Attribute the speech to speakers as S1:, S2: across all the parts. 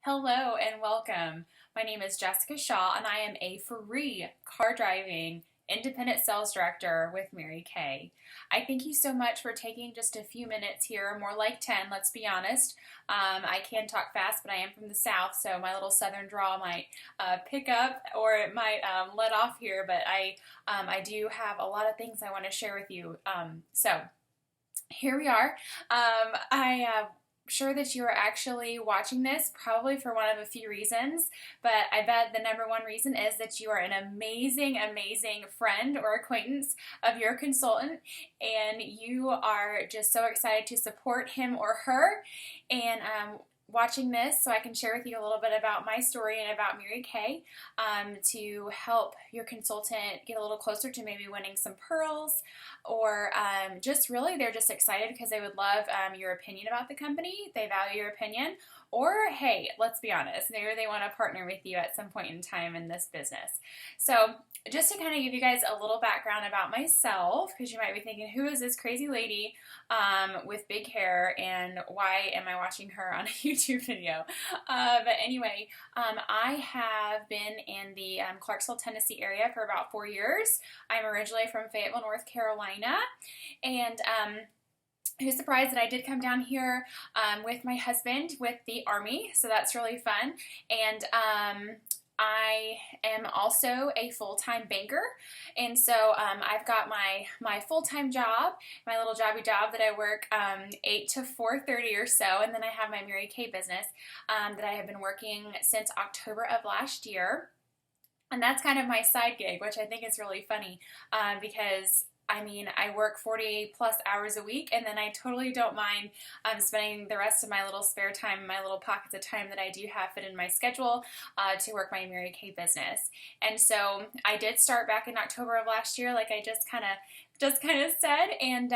S1: Hello and welcome. My name is Jessica Shaw and I am a free car driving independent sales director with Mary Kay. I thank you so much for taking just a few minutes here, more like 10, let's be honest. I can talk fast, but I am from the South, so my little Southern drawl might pick up or it might let off here, but I do have a lot of things I want to share with you. So here we are. I sure that you are actually watching this probably for one of a few reasons, but I bet the number one reason is that you are an amazing friend or acquaintance of your consultant and you are just so excited to support him or her and watching this so I can share with you a little bit about my story and about Mary Kay to help your consultant get a little closer to maybe winning some pearls or just really they're just excited because they would love your opinion about the company. They value your opinion. Or, hey, let's be honest, maybe they want to partner with you at some point in time in this business. So just to kind of give you guys a little background about myself, because you might be thinking, who is this crazy lady with big hair and why am I watching her on a YouTube video? But anyway, I have been in the Clarksville, Tennessee area for about 4 years. I'm originally from Fayetteville, North Carolina, and who's surprised that I did come down here with my husband with the Army, so that's really fun. And I am also a full-time banker, and so I've got my full-time job, my little jobby job that I work 8 to 4:30 or so, and then I have my Mary Kay business that I have been working since October of last year, and that's kind of my side gig, which I think is really funny because I mean, I work 40 plus hours a week, and then I totally don't mind spending the rest of my little spare time, my little pockets of time that I do have fit in my schedule to work my Mary Kay business. And so I did start back in October of last year, like I just kind of said, and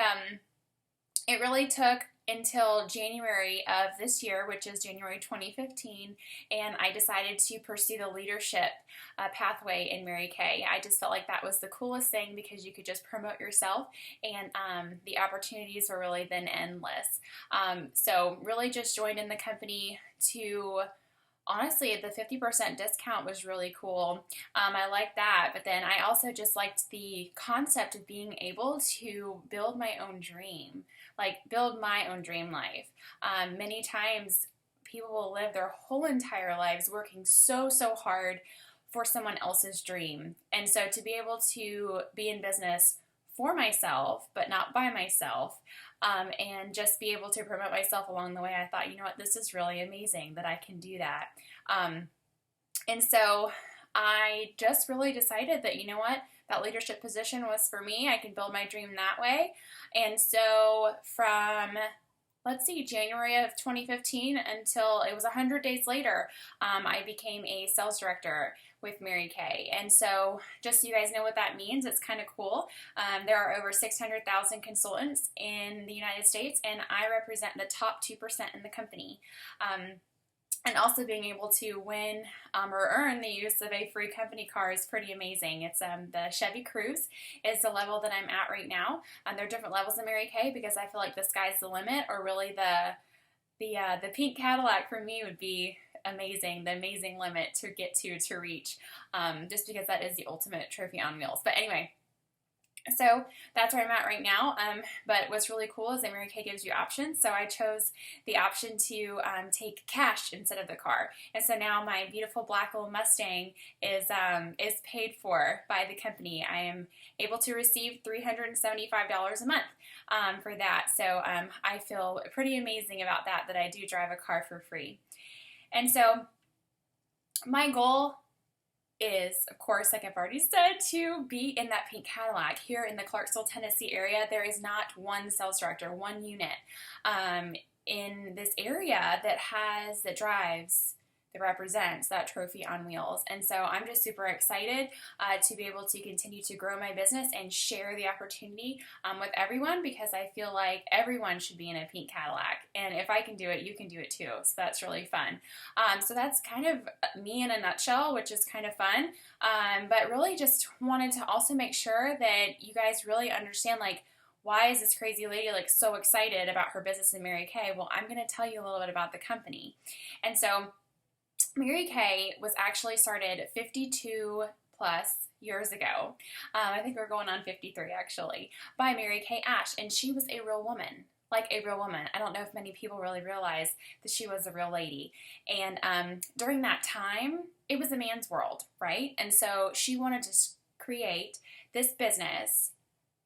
S1: it really took until January of this year, which is January 2015, and I decided to pursue the leadership pathway in Mary Kay. I just felt like that was the coolest thing because you could just promote yourself and the opportunities were really then endless. So really just joined in the company to honestly, the 50% discount was really cool. I liked that, but then I also just liked the concept of being able to build my own dream, like build my own dream life. Many times people will live their whole entire lives working so hard for someone else's dream. And so to be able to be in business for myself, but not by myself, and just be able to promote myself along the way, I thought, you know what, this is really amazing that I can do that. And so I just really decided that, you know what, that leadership position was for me. I can build my dream that way. And so from January of 2015 until it was 100 days later, I became a sales director with Mary Kay. And so just so you guys know what that means, it's kind of cool. There are over 600,000 consultants in the United States, and I represent the top 2% in the company. And also being able to win or earn the use of a free company car is pretty amazing. It's the Chevy Cruze is the level that I'm at right now. There are different levels in Mary Kay because I feel like the sky's the limit, or really the pink Cadillac for me would be amazing, the amazing limit to get to reach, just because that is the ultimate trophy on wheels. But anyway, so that's where I'm at right now, but what's really cool is that Mary Kay gives you options, so I chose the option to take cash instead of the car, and so now my beautiful black little Mustang is paid for by the company. I am able to receive $375 a month for that, so I feel pretty amazing about that I do drive a car for free. And so my goal is, of course, like I've already said, to be in that pink Cadillac. Here in the Clarksville, Tennessee area, there is not one sales director, one unit in this area that drives, that represents that trophy on wheels. And so I'm just super excited to be able to continue to grow my business and share the opportunity with everyone, because I feel like everyone should be in a pink Cadillac. And if I can do it, you can do it too. So that's really fun. So that's kind of me in a nutshell, which is kind of fun. But really just wanted to also make sure that you guys really understand, like, why is this crazy lady like so excited about her business in Mary Kay? Well, I'm going to tell you a little bit about the company. And so Mary Kay was actually started 52 plus years ago. I think we're going on 53 actually, by Mary Kay Ash, and she was a real woman. Like a real woman. I don't know if many people really realize that she was a real lady. And during that time, it was a man's world, right? And so she wanted to create this business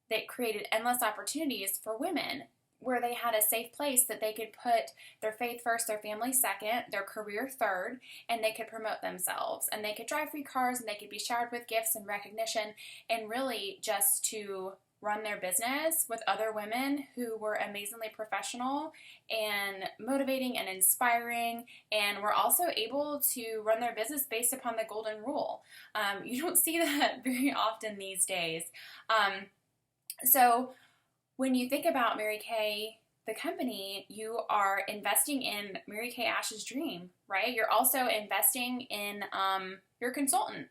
S1: that created endless opportunities for women, where they had a safe place that they could put their faith first, their family second, their career third, and they could promote themselves. And they could drive free cars, and they could be showered with gifts and recognition, and really just to run their business with other women who were amazingly professional and motivating and inspiring, and were also able to run their business based upon the golden rule. You don't see that very often these days. So when you think about Mary Kay, the company, you are investing in Mary Kay Ash's dream, right? You're also investing in your consultant,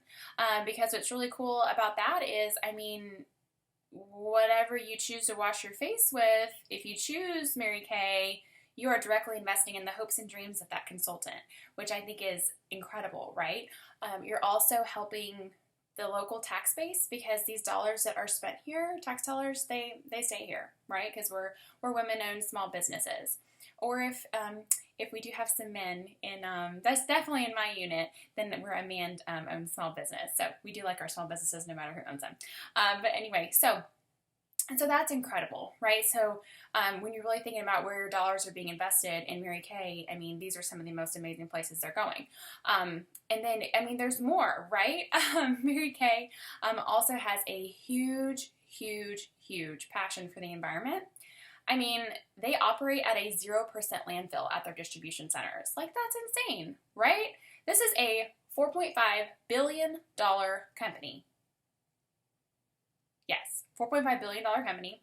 S1: because what's really cool about that is, I mean, whatever you choose to wash your face with, if you choose Mary Kay, you are directly investing in the hopes and dreams of that consultant, which I think is incredible, right? You're also helping the local tax base, because these dollars that are spent here, tax dollars, they stay here, right? Because we're women-owned small businesses. Or if we do have some men in, that's definitely in my unit, then we're a man-owned small business. So we do like our small businesses no matter who owns them. But anyway, so that's incredible, right? So when you're really thinking about where your dollars are being invested in Mary Kay, I mean, these are some of the most amazing places they're going. And then, I mean, there's more, right? Mary Kay also has a huge, huge, huge passion for the environment. I mean, they operate at a 0% landfill at their distribution centers. Like, that's insane, right? This is a $4.5 billion company. Yes, $4.5 billion company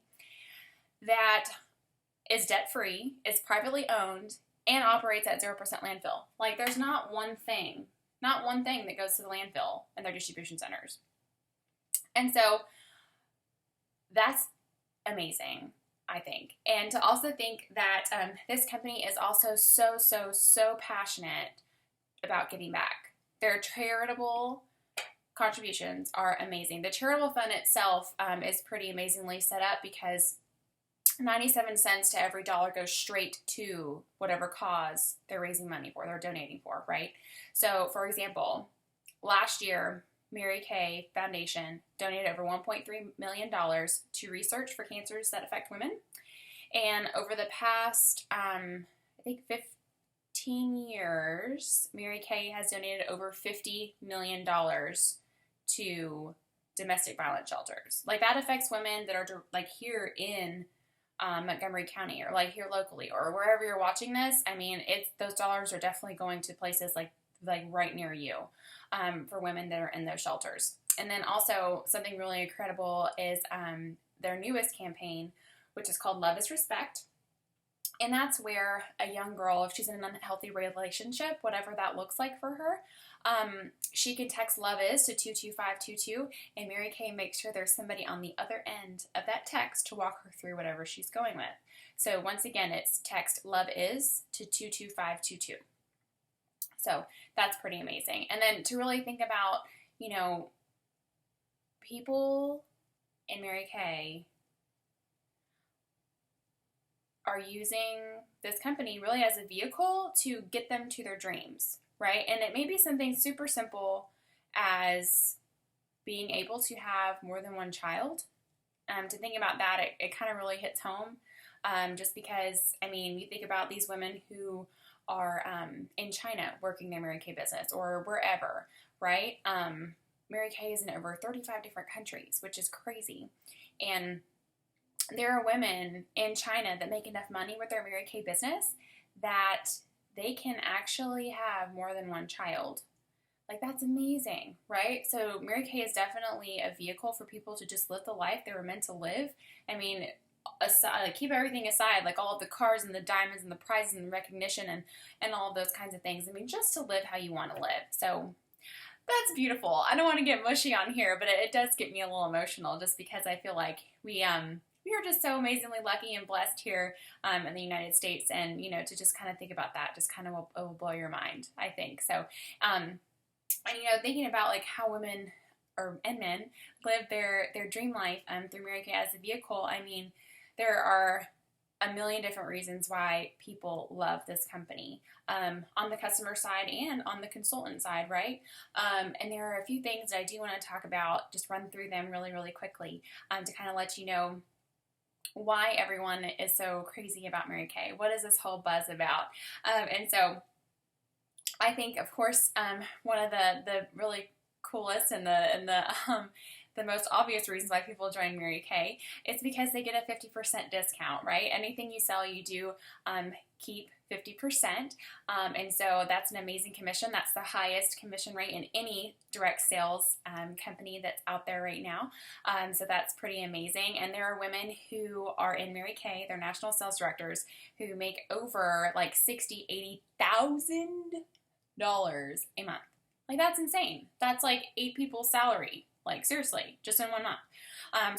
S1: that is debt-free, is privately owned, and operates at 0% landfill. Like, there's not one thing that goes to the landfill in their distribution centers. And so that's amazing, I think. And to also think that this company is also so passionate about giving back. Their charitable contributions are amazing. The charitable fund itself is pretty amazingly set up, because 97 cents to every dollar goes straight to whatever cause they're raising money for, they're donating for, right? So, for example, last year, Mary Kay Foundation donated over $1.3 million to research for cancers that affect women. And over the past, I think 15 years, Mary Kay has donated over $50 million to domestic violence shelters. Like, that affects women that are like here in Montgomery County, or like here locally, or wherever you're watching this. I mean, those dollars are definitely going to places like right near you, for women that are in those shelters. And then also something really incredible is their newest campaign, which is called Love is Respect. And that's where a young girl, if she's in an unhealthy relationship, whatever that looks like for her, she can text Love Is to 22522, and Mary Kay makes sure there's somebody on the other end of that text to walk her through whatever she's going with. So once again, it's text Love Is to 22522. So that's pretty amazing. And then to really think about, you know, people in Mary Kay are using this company really as a vehicle to get them to their dreams, right? And it may be something super simple as being able to have more than one child. To think about that, it kind of really hits home, just because, I mean, you think about these women who are in China working their Mary Kay business, or wherever, right? Mary Kay is in over 35 different countries, which is crazy. And there are women in China that make enough money with their Mary Kay business that they can actually have more than one child. Like, that's amazing, right? So Mary Kay is definitely a vehicle for people to just live the life they were meant to live. I mean, aside, like, keep everything aside, like all of the cars and the diamonds and the prizes and the recognition and all of those kinds of things. I mean, just to live how you want to live. So that's beautiful. I don't want to get mushy on here, but it does get me a little emotional, just because I feel like we we are just so amazingly lucky and blessed here in the United States. And, you know, to just kind of think about that just kind of will blow your mind, I think. So, and, you know, thinking about like how women and men live their dream life through Mary Kay as a vehicle, I mean, there are a million different reasons why people love this company on the customer side and on the consultant side, right? And there are a few things that I do want to talk about, just run through them really, really quickly to kind of let you know why everyone is so crazy about Mary Kay. What is this whole buzz about? And so I think, of course, one of the really coolest and the most obvious reasons why people join Mary Kay is because they get a 50% discount, right? Anything you sell, you do keep 50%. And so that's an amazing commission. That's the highest commission rate in any direct sales company that's out there right now. So that's pretty amazing. And there are women who are in Mary Kay, they're national sales directors, who make over like $60,000, $80,000 a month. Like, that's insane. That's like 8 people's salary. Like, seriously, just in 1 month.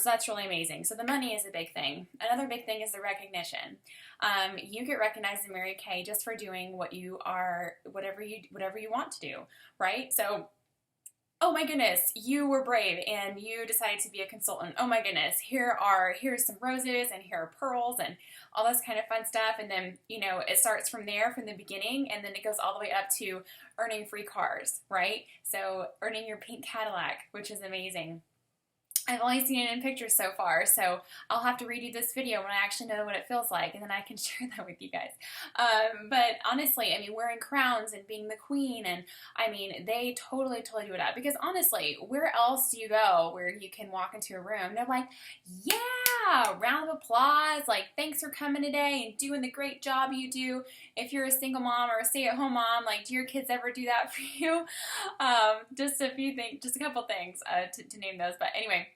S1: So that's really amazing. So the money is a big thing. Another big thing is the recognition. You get recognized in Mary Kay just for doing what you are, whatever you want to do, right? So, oh my goodness, you were brave and you decided to be a consultant. Oh my goodness, here's some roses and here are pearls and all this kind of fun stuff. And then, you know, it starts from there, from the beginning, and then it goes all the way up to earning free cars, right? So earning your pink Cadillac, which is amazing. I've only seen it in pictures so far, so I'll have to redo this video when I actually know what it feels like, and then I can share that with you guys. But honestly, I mean, wearing crowns and being the queen, and I mean, they totally do it up. Because honestly, where else do you go where you can walk into a room? They're like, yeah, round of applause, like, thanks for coming today and doing the great job you do. If you're a single mom or a stay-at-home mom, like, do your kids ever do that for you? Just a few things, just a couple things to name those. But anyway.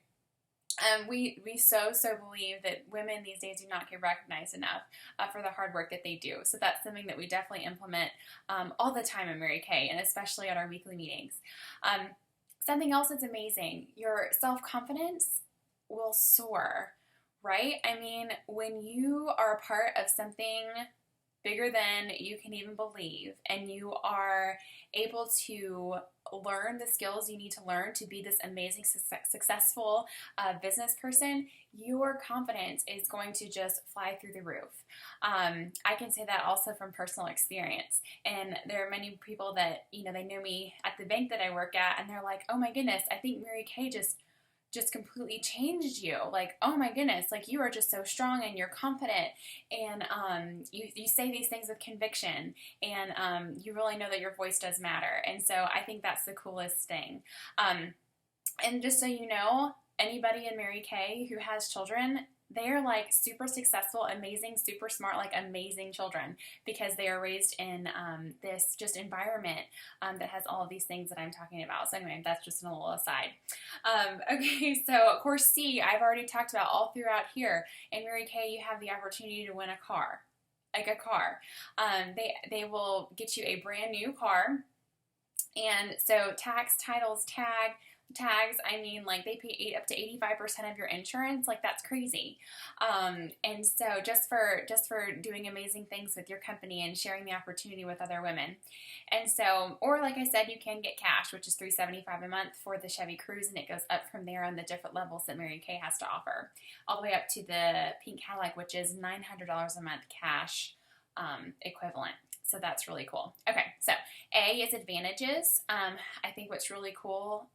S1: We so believe that women these days do not get recognized enough for the hard work that they do. So that's something that we definitely implement all the time in Mary Kay, and especially at our weekly meetings. Something else that's amazing, your self-confidence will soar, right? I mean, when you are a part of something bigger than you can even believe, and you are able to learn the skills you need to learn to be this amazing, successful business person, your confidence is going to just fly through the roof. I can say that also from personal experience. And there are many people that, you know, they know me at the bank that I work at, and they're like, oh my goodness, I think Mary Kay just completely changed you. Like, oh my goodness, like, you are just so strong and you're confident, and you say these things with conviction, and you really know that your voice does matter. And so I think that's the coolest thing. And just so you know, anybody in Mary Kay who has children, they are like super successful, amazing, super smart, like amazing children, because they are raised in this just environment that has all of these things that I'm talking about. So anyway, that's just a little aside. Okay, so of course C, I've already talked about all throughout here. In Mary Kay, you have the opportunity to win a car, like a car. They will get you a brand new car. And so tax, titles, tags, I mean, like, they pay up to 85% of your insurance. Like, that's crazy. And so just for doing amazing things with your company and sharing the opportunity with other women. And so, or like I said, you can get cash, which is $375 a month for the Chevy Cruze, and it goes up from there on the different levels that Mary Kay has to offer, all the way up to the pink Cadillac, which is $900 a month cash equivalent. So that's really cool. Okay, so A is advantages. I think what's really cool,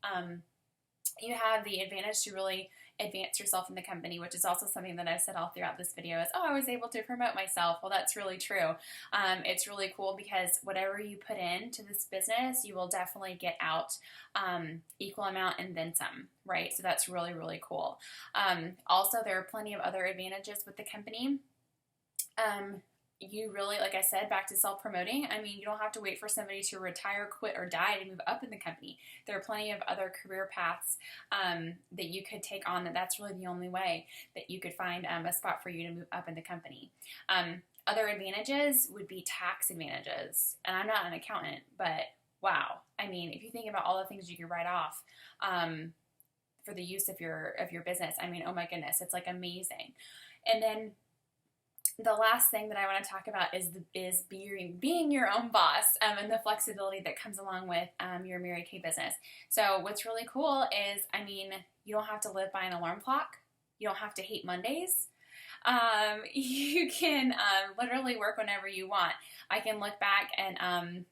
S1: you have the advantage to really advance yourself in the company, which is also something that I've said all throughout this video is, oh, I was able to promote myself. Well, that's really true. It's really cool because whatever you put into this business, you will definitely get out equal amount and then some, right? So that's really, really cool. Also, there are plenty of other advantages with the company. You really, like I said, back to self-promoting, I mean, you don't have to wait for somebody to retire, quit, or die to move up in the company. There are plenty of other career paths that you could take on, that's really the only way that you could find a spot for you to move up in the company. Other advantages would be tax advantages. And I'm not an accountant, but wow. I mean, if you think about all the things you could write off, for the use of your business. I mean, oh my goodness, it's like amazing. And then the last thing that I want to talk about is being your own boss, and the flexibility that comes along with your Mary Kay business. So what's really cool is, I mean, you don't have to live by an alarm clock. You don't have to hate Mondays. You can literally work whenever you want. I can look back at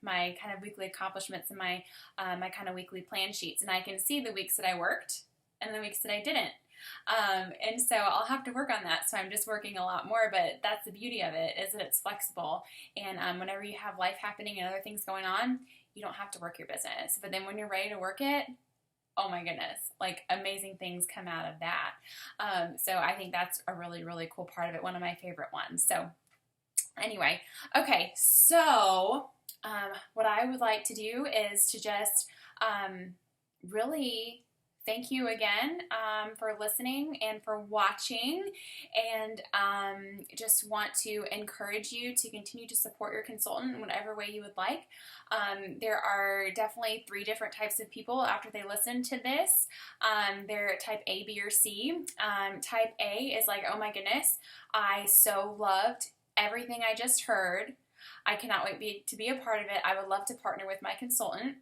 S1: my kind of weekly accomplishments and my kind of weekly plan sheets, and I can see the weeks that I worked and the weeks that I didn't. And so I'll have to work on that. So I'm just working a lot more, but that's the beauty of it, is that it's flexible. And whenever you have life happening and other things going on, you don't have to work your business. But then when you're ready to work it, oh my goodness, like amazing things come out of that. So I think that's a really, really cool part of it. One of my favorite ones. So anyway, okay. So what I would like to do is to just really thank you again for listening and for watching, and just want to encourage you to continue to support your consultant in whatever way you would like. There are definitely 3 different types of people after they listen to this. They're type A, B, or C. Type A is like, oh my goodness, I so loved everything I just heard. I cannot wait to be a part of it. I would love to partner with my consultant.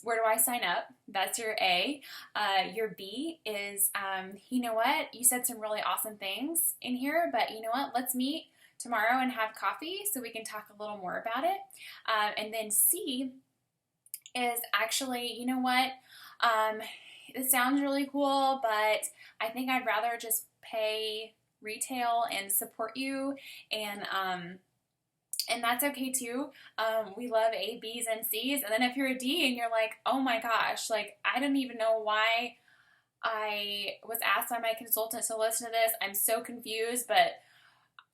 S1: Where do I sign up? That's your A. Your B is, you know what? You said some really awesome things in here, but you know what? Let's meet tomorrow and have coffee so we can talk a little more about it. And then C is actually, you know what? It sounds really cool, but I think I'd rather just pay retail and support you, and that's okay too. We love A, B's, and C's. And then if you're a D and you're like, oh my gosh, like I don't even know why I was asked by my consultant to listen to this. I'm so confused, but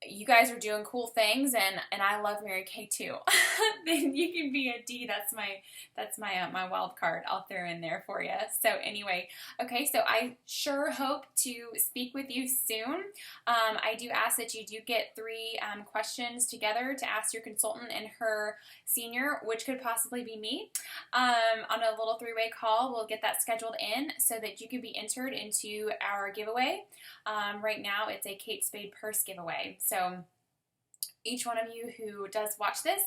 S1: you guys are doing cool things, and I love Mary Kay too. Then you can be a D. That's my wild card I'll throw in there for you. So anyway, okay, so I sure hope to speak with you soon. I do ask that you do get 3 questions together to ask your consultant and her senior, which could possibly be me, on a little 3-way call. We'll get that scheduled in so that you can be entered into our giveaway. Right now it's a Kate Spade purse giveaway. So each one of you who does watch this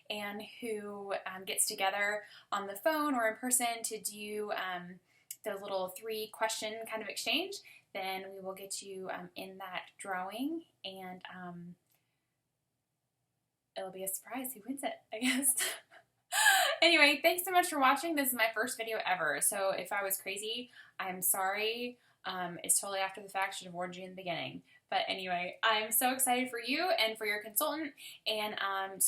S1: and who gets together on the phone or in person to do the little 3-question kind of exchange, then we will get you in that drawing, and it'll be a surprise who wins it, I guess. Anyway, thanks so much for watching. This is my first video ever, so if I was crazy, I'm sorry. It's totally after the fact. Should have warned you in the beginning. But anyway, I'm so excited for you and for your consultant, and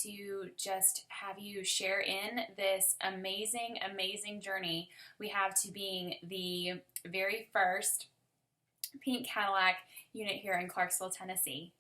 S1: to just have you share in this amazing, amazing journey we have to being the very first pink Cadillac unit here in Clarksville, Tennessee.